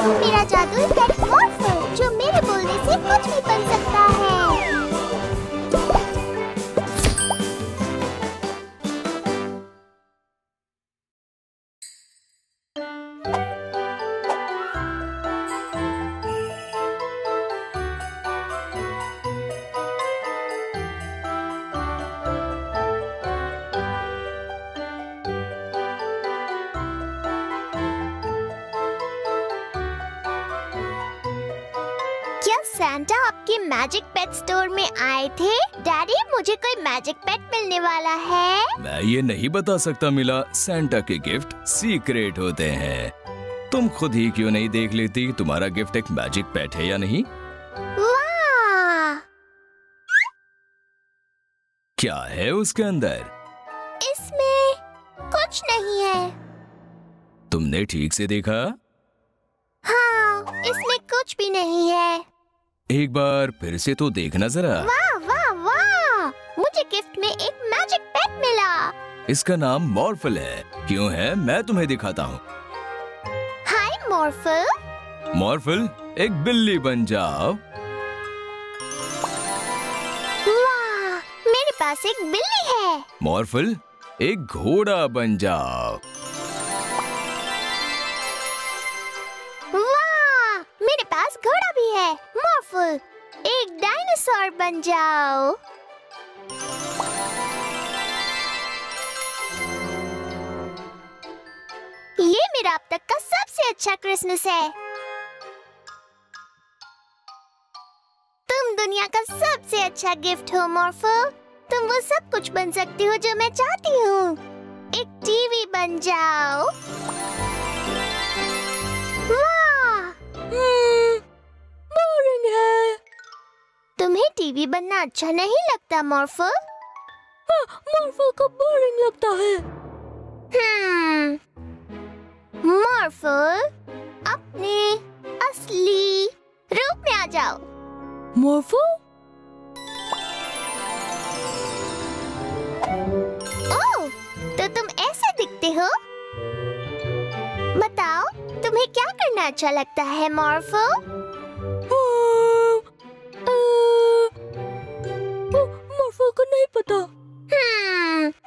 मेरा जादुई पेट मॉर्फल, जो मेरे बोलने से कुछ भी बन सकता है। सैंटा आपके मैजिक पेट स्टोर में आए थे? डैडी, मुझे कोई मैजिक पेट मिलने वाला है। मैं ये नहीं बता सकता मिला, सैंटा के गिफ्ट सीक्रेट होते हैं। तुम खुद ही क्यों नहीं देख लेती तुम्हारा गिफ्ट एक मैजिक पेट है या नहीं? वाह! क्या है उसके अंदर? इसमें कुछ नहीं है। तुमने ठीक से देखा? हाँ, इसमें कुछ भी नहीं है। एक बार फिर से तो देखना जरा। वाह वाह वाह! मुझे गिफ्ट में एक मैजिक पेट मिला। इसका नाम मॉर्फल है। क्यों है, मैं तुम्हें दिखाता हूँ। हाय मॉर्फल। मॉर्फल, एक बिल्ली बन जाओ। वाह! मेरे पास एक बिल्ली है। मॉर्फल, एक घोड़ा बन जाओ। वाह! मेरे पास घोड़ा भी है। मॉर्फल, एक डायनासोर बन जाओ। ये मेरा अब तक का सबसे अच्छा क्रिसमस है। तुम दुनिया का सबसे अच्छा गिफ्ट हो मॉर्फल। तुम वो सब कुछ बन सकती हो जो मैं चाहती हूँ। एक टीवी बन जाओ। वाह! बोरिंग है। तुम्हें टीवी बनना अच्छा नहीं लगता मॉर्फल? हाँ, मॉर्फल को बोरिंग लगता है। मॉर्फल, अपने असली रूप में आ जाओ। मॉर्फल? ओह, तो तुम ऐसे दिखते हो? बताओ, तुम्हें क्या करना अच्छा लगता है मॉर्फल? मॉर्फल को नहीं पता।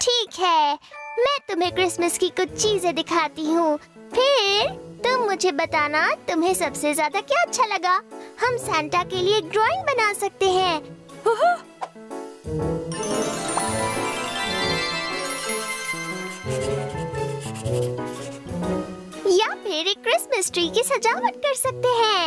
ठीक है, मैं तुम्हें क्रिसमस की कुछ चीजें दिखाती हूँ। फिर तुम मुझे बताना तुम्हें सबसे ज्यादा क्या अच्छा लगा। हम सैंटा के लिए ड्राइंग बना सकते हैं। या फिर एक क्रिसमस ट्री की सजावट कर सकते हैं।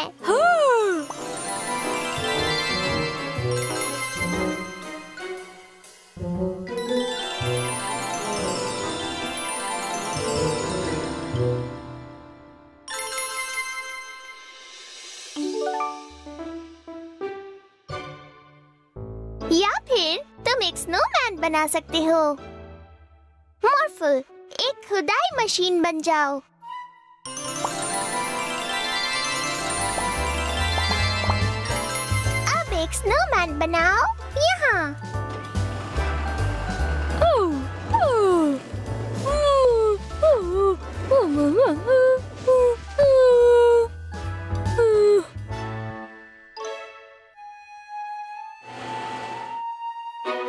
या फिर तुम एक स्नोमैन बना सकते हो। मॉर्फल, एक खुदाई मशीन बन जाओ। अब एक स्नोमैन बनाओ यहाँ।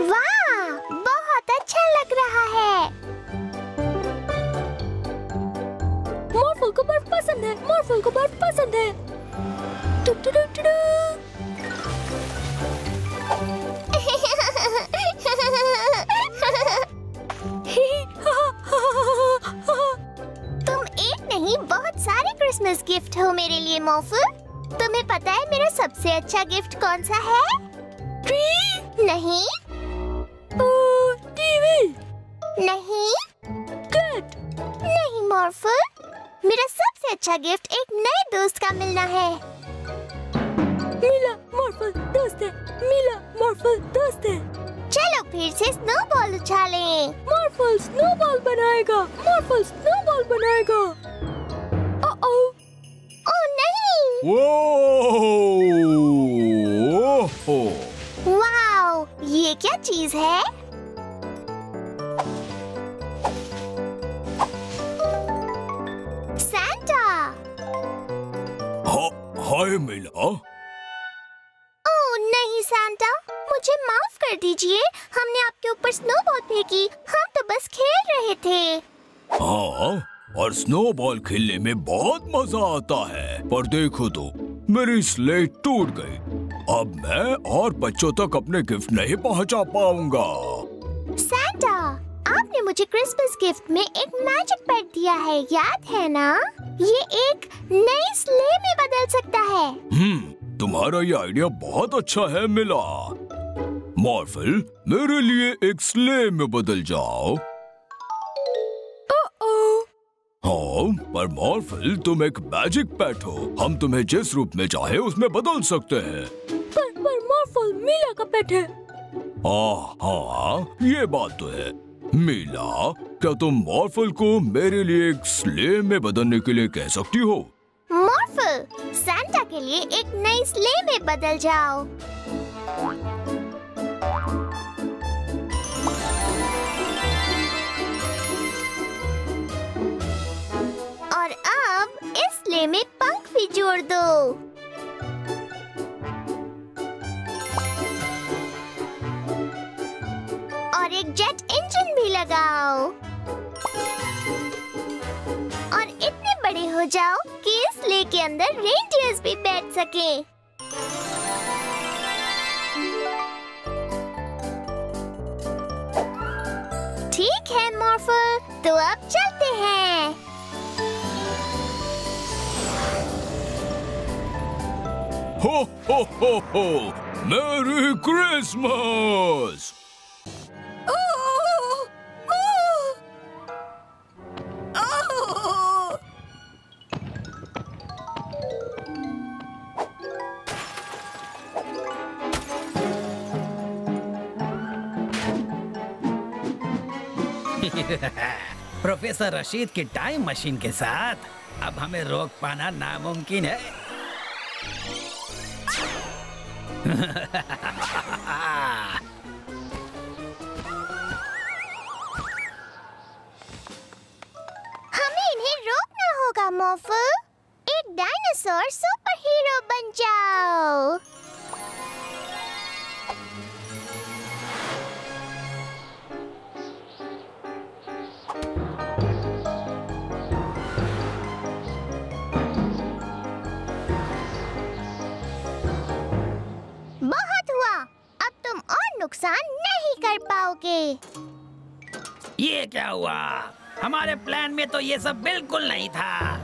वाह, बहुत अच्छा लग रहा है। मॉर्फल को बर्फ पसंद है। मॉर्फल को बर्फ पसंद है। टू टू टू टू टू। तुम एक नहीं, बहुत सारे क्रिसमस गिफ्ट हो मेरे लिए मॉर्फल। तुम्हें पता है मेरा सबसे अच्छा गिफ्ट कौन सा है? ट्री? नहीं। टीवी? नहीं। कैट? नहीं मॉर्फल। मेरा सबसे अच्छा गिफ्ट एक नए दोस्त का मिलना है। मिला मॉर्फल दोस्त है। मिला मॉर्फल दोस्त है। चलो फिर से स्नोबॉल उछालें। मॉर्फल स्नोबॉल बनाएगा। मॉर्फल स्नोबॉल बनाएगा। ओह नहीं। वाओ, ये क्या चीज है? सैंटा। हाय मिला। ओह नहीं सैंटा, मुझे माफ कर दीजिए। हमने आपके ऊपर स्नोबॉल फेंकी, हम तो बस खेल रहे थे। हाँ, और स्नोबॉल खेलने में बहुत मजा आता है। पर देखो तो, मेरी स्लेट टूट गई। अब मैं और बच्चों तक अपने गिफ्ट नहीं पहुंचा पाऊंगा। सैंटा, आपने मुझे क्रिसमस गिफ्ट में एक मैजिक पेट दिया है, याद है ना? ये एक नई स्ले में बदल सकता है। तुम्हारा ये आइडिया बहुत अच्छा है मिला। मॉर्फल, मेरे लिए एक स्ले में बदल जाओ। हाँ, पर मॉर्फल तुम एक मैजिक पेट हो। हम तुम्हें जिस रूप में चाहे उसमें बदल सकते हैं। पर मॉर्फल मीला का पेट है। हाँ, ये बात तो है। मीला, क्या तुम मॉर्फल को मेरे लिए एक स्ले में बदलने के लिए कह सकती हो? मॉर्फल, सैंटा के लिए एक नई स्ले में बदल जाओ। और अब इस स्ले में पंख भी जोड़ दो। और एक जेट इंजन भी लगाओ। और इतने बड़े हो जाओ कि इस स्ले के अंदर रेनडियर्स भी बैठ सके। ठीक है मॉर्फल, तो अब चलते हैं। हो हो, मेरी क्रिसमस। प्रोफेसर रशीद की टाइम मशीन के साथ अब हमें रोक पाना नामुमकिन है। हमें इन्हें रोकना होगा मॉर्फल। एक डायनासोर सुपर हीरो बन जाओ। बहुत हुआ, अब तुम और नुकसान नहीं कर पाओगे। ये क्या हुआ? हमारे प्लान में तो ये सब बिल्कुल नहीं था।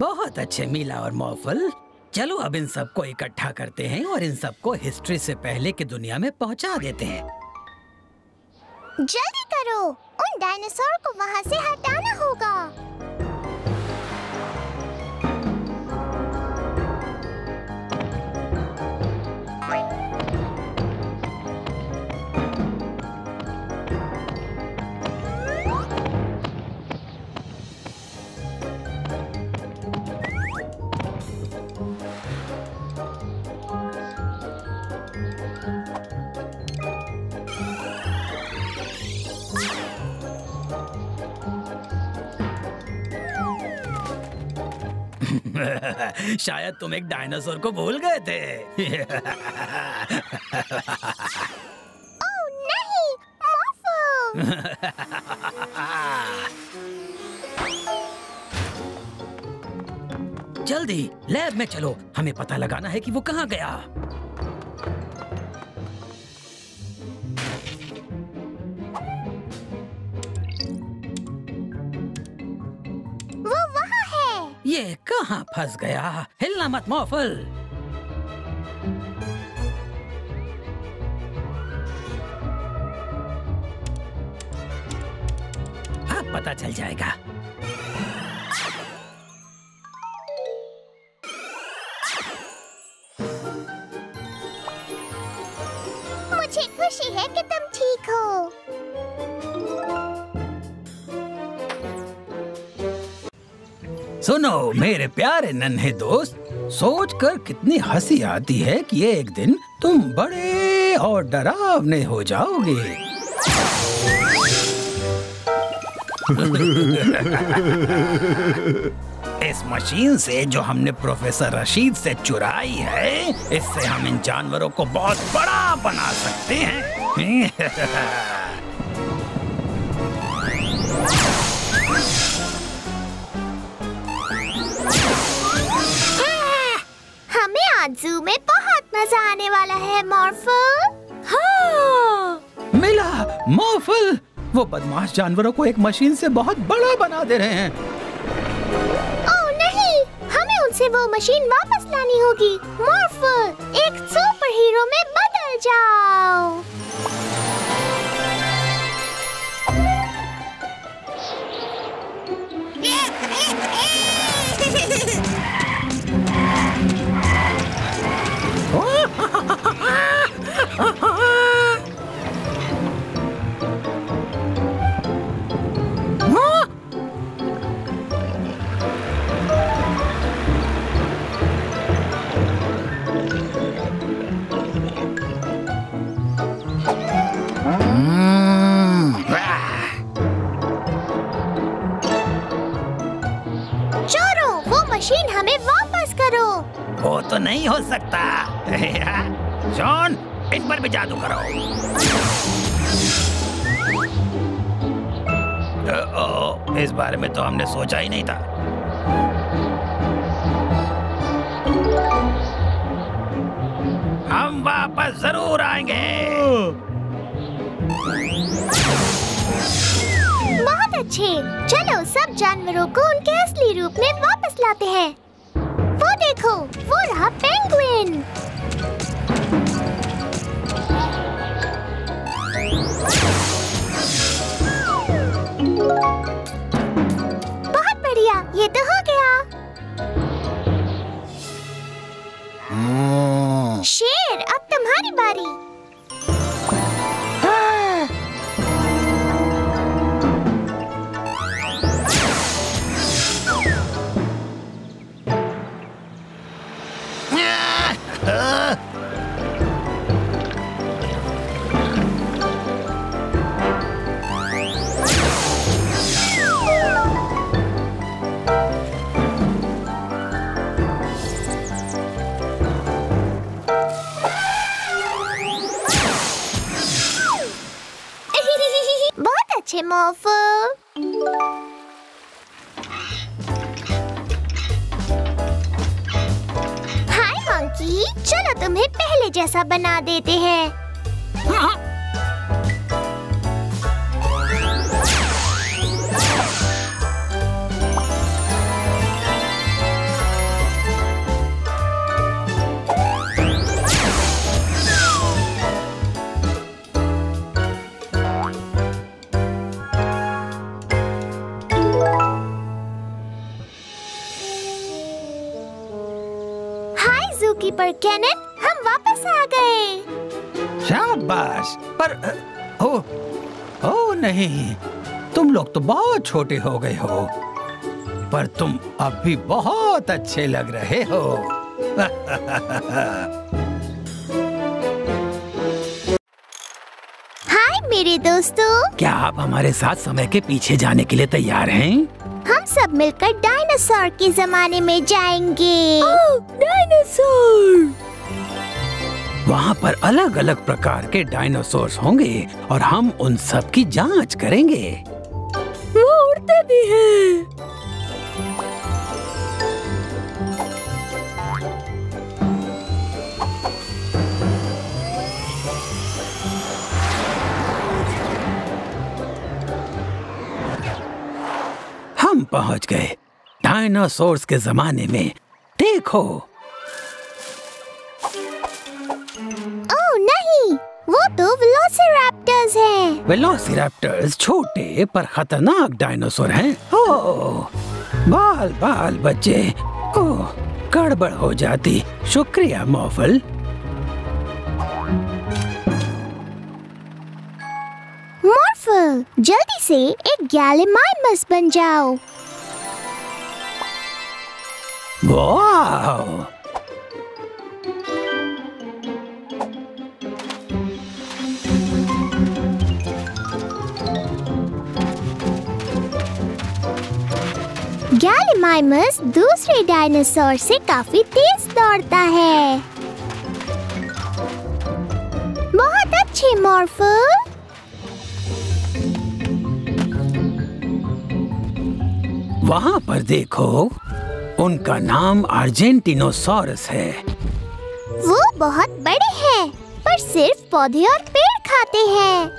बहुत अच्छे मीला और मॉर्फल, चलो अब इन सबको इकट्ठा करते हैं और इन सबको हिस्ट्री से पहले की दुनिया में पहुंचा देते हैं। जल्दी करो, उन डायनासोर को वहाँ से हटाना होगा। शायद तुम एक डायनासोर को भूल गए थे। ओह नहीं, मॉर्फल! जल्दी लैब में चलो, हमें पता लगाना है कि वो कहाँ गया। वो वहाँ है। ये कहाँ फंस गया? हिलना मत मॉर्फल। सब पता चल जाएगा। मुझे खुशी है कि तुम ठीक हो। सुनो मेरे प्यारे नन्हे दोस्त, सोचकर कितनी हंसी आती है कि एक दिन तुम बड़े और डरावने हो जाओगे। इस मशीन से जो हमने प्रोफेसर रशीद से चुराई है, इससे हम इन जानवरों को बहुत बड़ा बना सकते हैं। हमें आज जू में बहुत मजा आने वाला है मॉर्फल। हाँ। मिला मॉर्फल, वो बदमाश जानवरों को एक मशीन से बहुत बड़ा बना दे रहे हैं। ओह नहीं, हमें उनसे वो मशीन वापस लानी होगी। मॉर्फल, एक सुपर हीरो में बदल जाओ। चोरों, वो मशीन हमें वापस करो। वो तो नहीं हो सकता। जॉन, इन पर भी जादू करो। इस बारे में तो हमने सोचा ही नहीं था। हम वापस जरूर आएंगे। बहुत अच्छे, चलो सब जानवरों को उनके असली रूप में वापस लाते हैं। वो देखो, वो रहा पेंगुइन। बहुत बढ़िया, ये तो हो गया। शेर, अब तुम्हारी बारी। बहुत अच्छे मॉर्फल। हाय मंकी, चलो तुम्हें पहले जैसा बना देते हैं। ज़ूकीपर केनेट, हम वापस आ गए। शाबाश। पर ओ नहीं, तुम लोग तो बहुत छोटे हो गए हो, पर तुम अब भी बहुत अच्छे लग रहे हो। हाय मेरे दोस्तों, क्या आप हमारे साथ समय के पीछे जाने के लिए तैयार हैं? हम सब मिलकर डायनासोर के जमाने में जाएंगे। ओह, डायनासोर! वहाँ पर अलग अलग प्रकार के डायनासोर्स होंगे और हम उन सब की जांच करेंगे। वो उड़ते भी हैं। हम पहुँच गए डायनासोर्स के जमाने में। देखो। ओह नहीं, वो तो वेलोसिरैप्टर्स वेलोसिरैप्टर्स हैं। वेलोसिरैप्टर्स छोटे पर खतरनाक डायनासोर हैं। ओह, बाल बाल बच्चे। ओह, गड़बड़ हो जाती। शुक्रिया मॉर्फल। मॉर्फल, जल्दी से एक गैलीमाइमस बन जाओ। वाह! गैलीमाइमस दूसरे डायनासोर से काफी तेज दौड़ता है। बहुत अच्छे मॉर्फल। वहाँ पर देखो, उनका नाम अर्जेंटिनोसॉरस है। वो बहुत बड़े हैं, पर सिर्फ पौधे और पेड़ खाते हैं।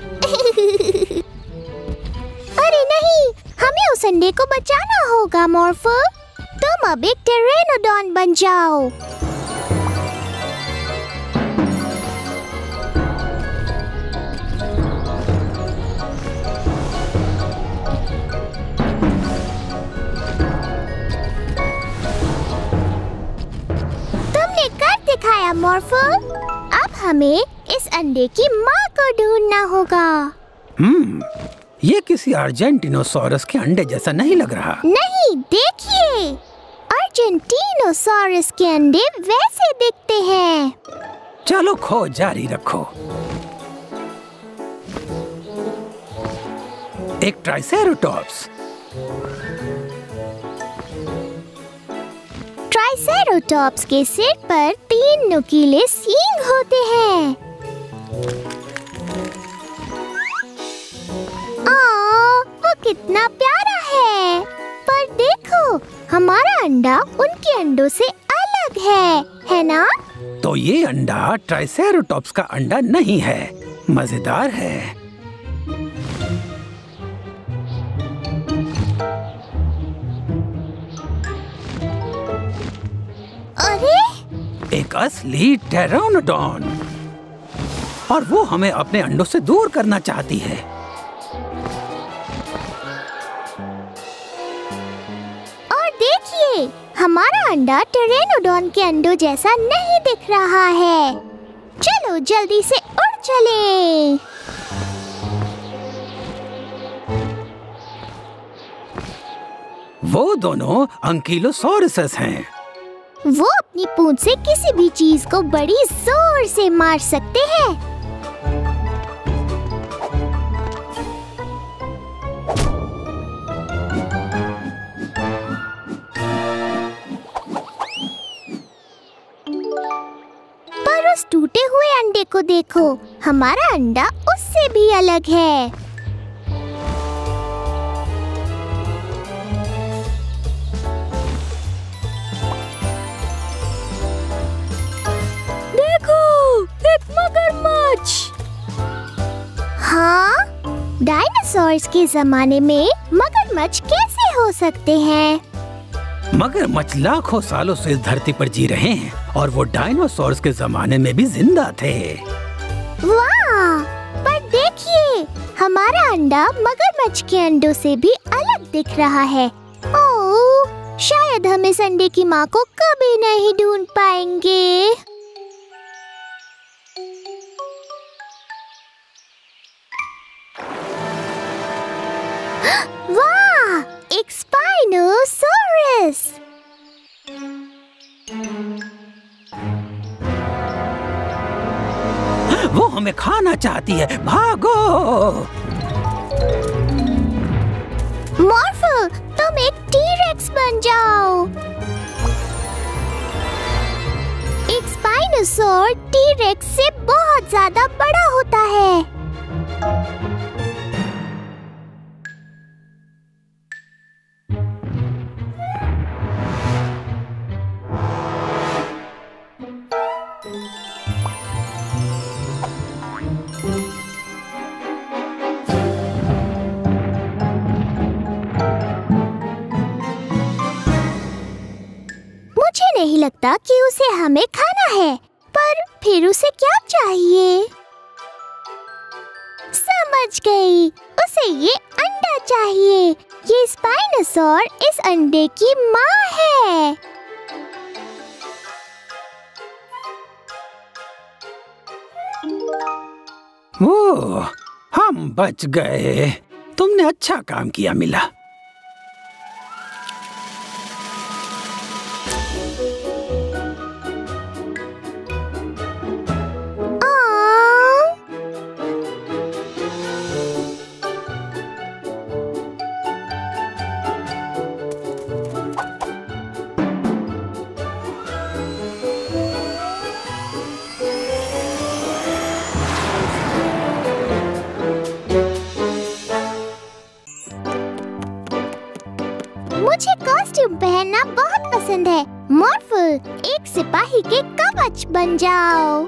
अरे नहीं, हमें उस अंडे को बचाना होगा मॉर्फल। तुम अब एक टेरेनोडॉन बन जाओ। तुमने कर दिखाया मॉर्फल। अब हमें इस अंडे की माँ को ढूंढना होगा। ये किसी अर्जेंटिनोसॉरस के अंडे जैसा नहीं लग रहा। नहीं, देखिए, अर्जेंटिनोसॉरस के अंडे वैसे दिखते हैं। चलो खोज जारी रखो। एक ट्राइसेरोटॉप्स। ट्राइसेरोटॉप्स के सिर पर 3 नुकीले सींग होते हैं। वो कितना प्यारा है। पर देखो, हमारा अंडा उनके अंडों से अलग है ना? तो ये अंडा ट्राइसेरोटॉप्स का अंडा नहीं है। मजेदार है। अरे, एक असली टेरोनोडॉन, और वो हमें अपने अंडों से दूर करना चाहती है। और देखिए, हमारा अंडा टेरेनोडॉन के अंडों जैसा नहीं दिख रहा है। चलो जल्दी से उड़ चलें। वो दोनों अंकीलोसॉरस हैं। वो अपनी पूंछ से किसी भी चीज को बड़ी जोर से मार सकते हैं। पर उस टूटे हुए अंडे को देखो, हमारा अंडा उससे भी अलग है। एक मगरमच्छ। हाँ, डायनासोर्स के जमाने में मगरमच्छ कैसे हो सकते हैं? मगरमच्छ लाखों सालों से इस धरती पर जी रहे हैं, और वो डायनासोर्स के जमाने में भी जिंदा थे। वाह! पर देखिए, हमारा अंडा मगरमच्छ के अंडों से भी अलग दिख रहा है। ओह, शायद हम इस अंडे की माँ को कभी नहीं ढूंढ पाएंगे। वाह! एक स्पाइनोसॉरस। वो हमें खाना चाहती है। भागो! मॉर्फल, तुम एक टी-रेक्स बन जाओ। एक स्पाइनोसॉर टी-रेक्स से बहुत ज्यादा बड़ा होता है। मुझे नहीं लगता कि उसे हमें खाना है, पर फिर उसे क्या चाहिए? समझ गई, उसे ये अंडा चाहिए। ये स्पाइनोसॉर इस अंडे की माँ है। ओह, हम बच गए। तुमने अच्छा काम किया मिला। मुझे कॉस्ट्यूम पहनना बहुत पसंद है। मॉर्फल, एक सिपाही के कवच बन जाओ।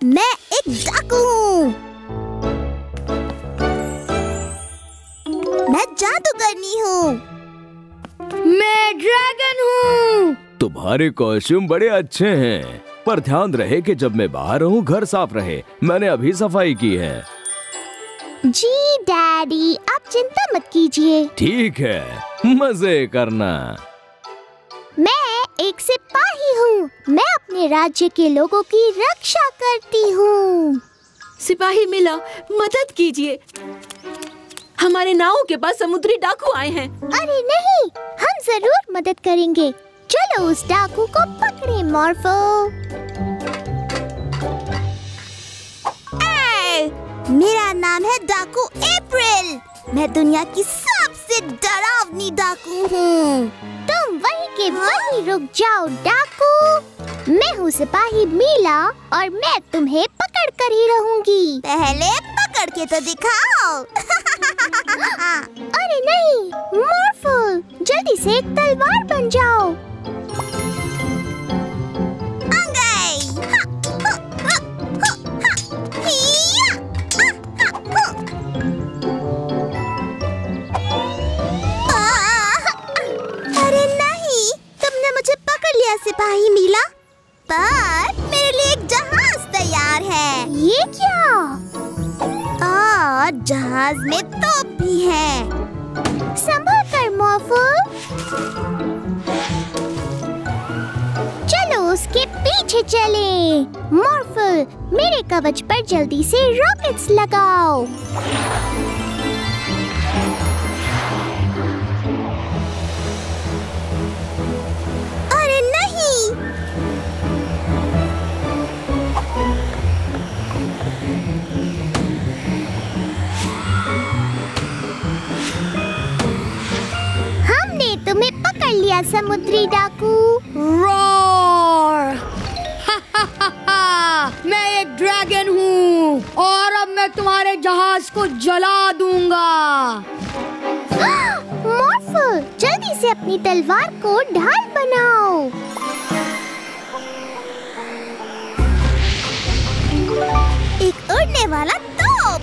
मैं एक डाकू हूँ। मैं जादूगरनी हूँ। मैं ड्रैगन हूँ। तुम्हारे कॉस्ट्यूम बड़े अच्छे हैं, पर ध्यान रहे कि जब मैं बाहर रहूं घर साफ रहे। मैंने अभी सफाई की है। जी डैडी, आप चिंता मत कीजिए। ठीक है, मजे करना। मैं एक सिपाही हूँ। मैं अपने राज्य के लोगों की रक्षा करती हूँ। सिपाही मिला, मदद कीजिए। हमारे नाव के पास समुद्री डाकू आए हैं। अरे नहीं, हम जरूर मदद करेंगे। चलो उस डाकू को पकड़े मॉर्फो। मेरा नाम है डाकू अप्रैल। मैं दुनिया की सबसे डरावनी डाकू हूँ। तुम वहीं के वहीं रुक जाओ डाकू। मैं हूँ सिपाही मीला और मैं तुम्हें पकड़ कर ही रहूंगी। पहले पकड़ के तो दिखाओ। अरे नहीं मॉर्फो, जल्दी से एक तलवार बन जाओ। अरे नहीं, तुमने मुझे पकड़ लिया सिपाही मीला। पर मेरे लिए एक जहाज तैयार है। ये क्या? जहाज में तोप भी है। संभल कर मॉर्फो। चलो उसके पीछे चलें। मॉर्फो, मेरे कवच पर जल्दी से रॉकेट्स लगाओ। अरे नहीं, हमने तुम्हें पकड़ लिया समुद्री डाकू। रॉर! मैं एक ड्रैगन हूँ और अब मैं तुम्हारे जहाज को जला दूंगा। मॉर्फो, जल्दी से अपनी तलवार को ढाल बनाओ। एक उड़ने वाला तोप।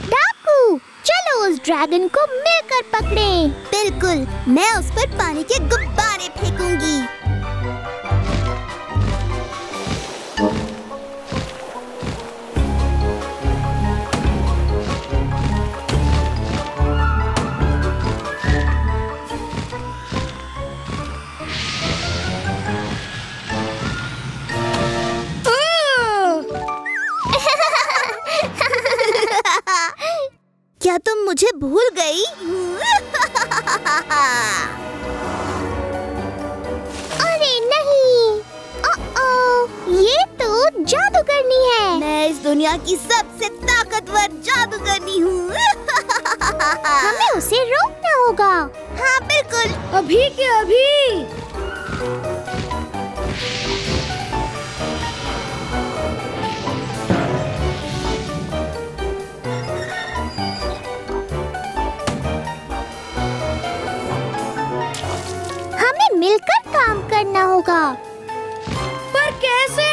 डाकू, चलो उस ड्रैगन को मिलकर पकड़ें। बिल्कुल, मैं उस पर पानी के गुब्बारे फेंकूंगी। क्या तुम मुझे भूल गई? अरे नहीं, ये तो जादूगरनी है। मैं इस दुनिया की सबसे ताकतवर जादूगरनी हूँ। हमें उसे रोकना होगा। हाँ बिल्कुल, अभी के अभी। मिलकर काम करना होगा। पर कैसे?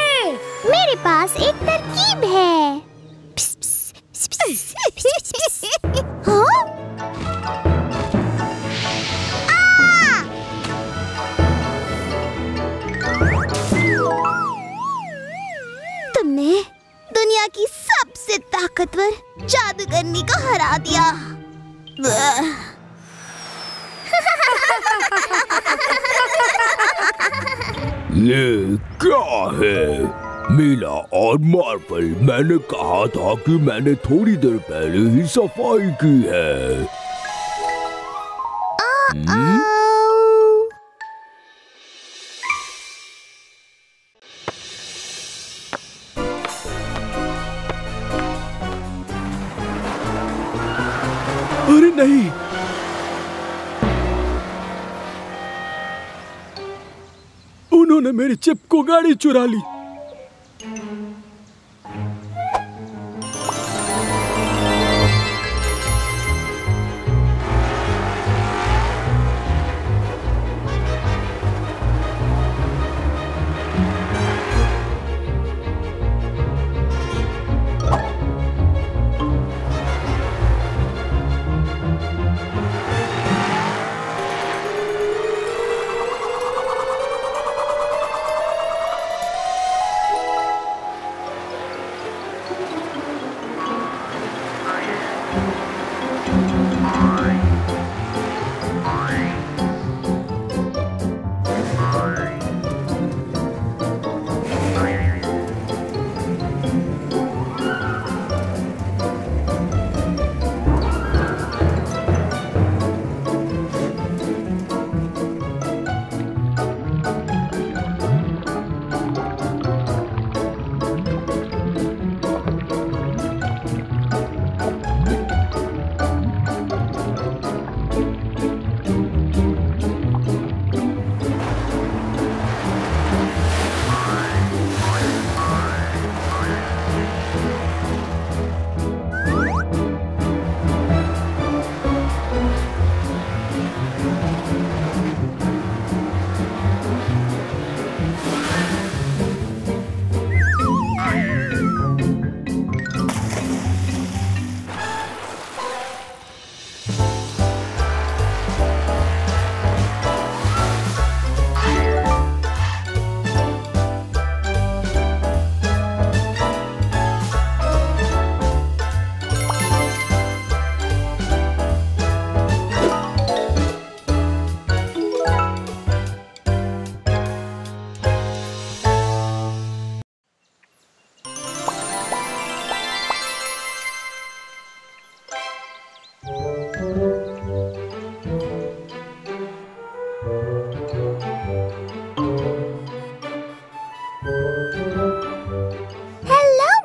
मेरे पास एक तरकीब है। हाँ? हमने दुनिया की सबसे ताकतवर जादूगरनी को हरा दिया। ये क्या है? मीला और मार्वल, मैंने कहा था कि मैंने थोड़ी देर पहले ही सफाई की है। अरे नहीं, उन्होंने मेरी चिप को गाड़ी चुरा ली।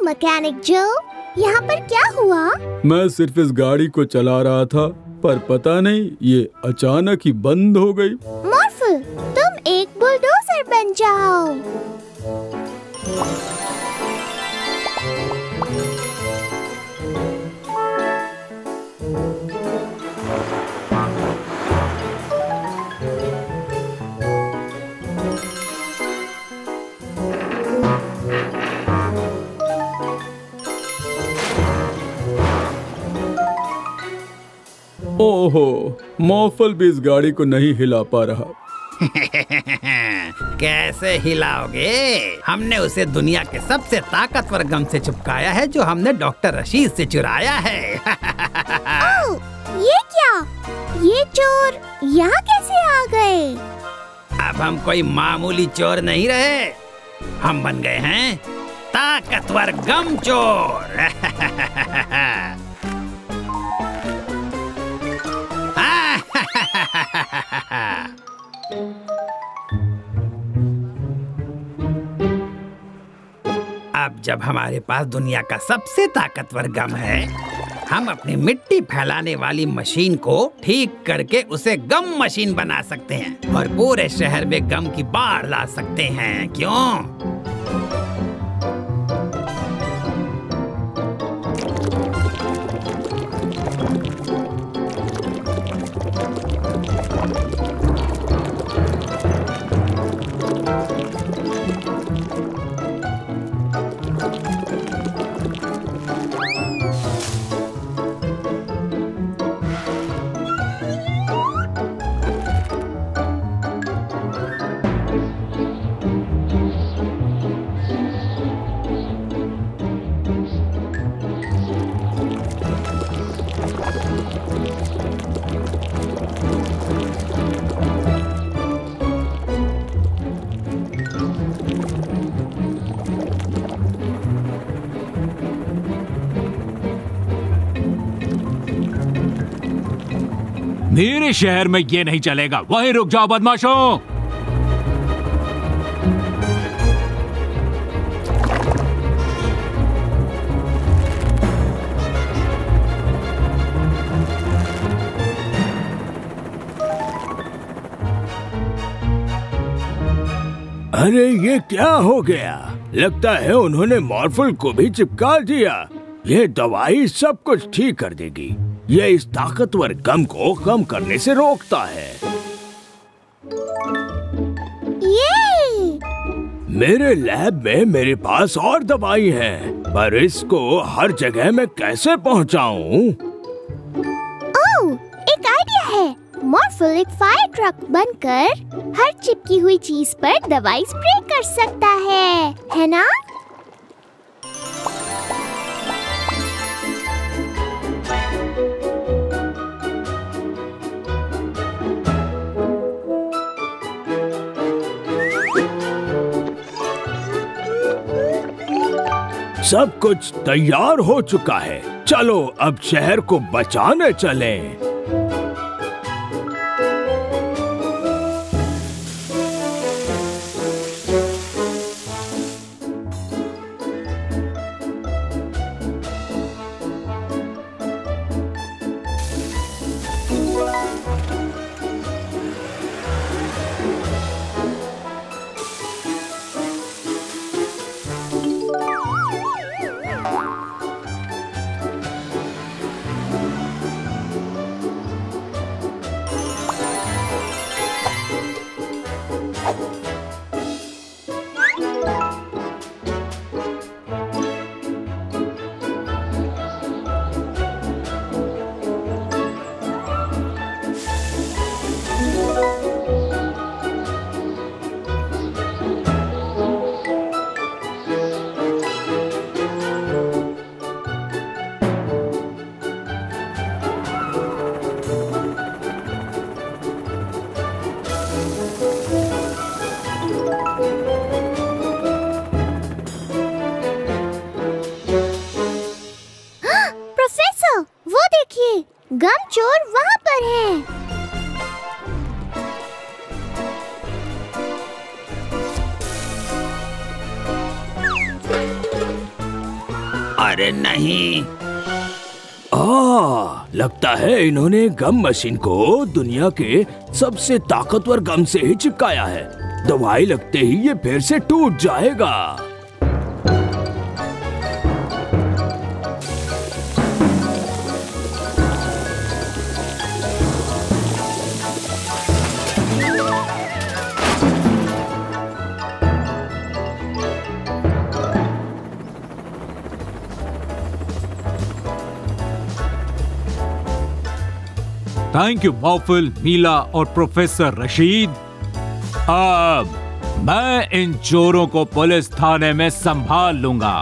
मैकेनिक जो, यहाँ पर क्या हुआ? मैं सिर्फ इस गाड़ी को चला रहा था, पर पता नहीं ये अचानक ही बंद हो गई। मॉर्फल, तुम एक बुलडोजर बन जाओ। ओहो, मॉर्फल भी इस गाड़ी को नहीं हिला पा रहा। कैसे हिलाओगे? हमने उसे दुनिया के सबसे ताकतवर गम से चिपकाया है, जो हमने डॉक्टर रशीद से चुराया है। ओह, ये क्या? ये चोर यहाँ कैसे आ गए? अब हम कोई मामूली चोर नहीं रहे, हम बन गए हैं ताकतवर गम चोर। अब जब हमारे पास दुनिया का सबसे ताकतवर गम है, हम अपनी मिट्टी फैलाने वाली मशीन को ठीक करके उसे गम मशीन बना सकते हैं और पूरे शहर में गम की बाढ़ ला सकते हैं। क्यों? मेरे शहर में ये नहीं चलेगा। वहीं रुक जाओ बदमाशों। अरे ये क्या हो गया? लगता है उन्होंने मॉर्फल को भी चिपका दिया। ये दवाई सब कुछ ठीक कर देगी। ये इस ताकतवर गम को कम करने से रोकता है। ये मेरे लैब में मेरे पास और दवाई है, पर इसको हर जगह मैं कैसे पहुंचाऊं? ओह, एक आइडिया है। मॉर्फल एक फायर ट्रक बनकर हर चिपकी हुई चीज पर दवाई स्प्रे कर सकता है ना? सब कुछ तैयार हो चुका है। चलो अब शहर को बचाने चलें। गम चोर वहाँ पर है। अरे नहीं। लगता है इन्होंने गम मशीन को दुनिया के सबसे ताकतवर गम से ही चिपकाया है। दवाई लगते ही ये फिर से टूट जाएगा। थैंक यू मॉर्फल, मीला और प्रोफेसर रशीद। अब मैं इन चोरों को पुलिस थाने में संभाल लूंगा।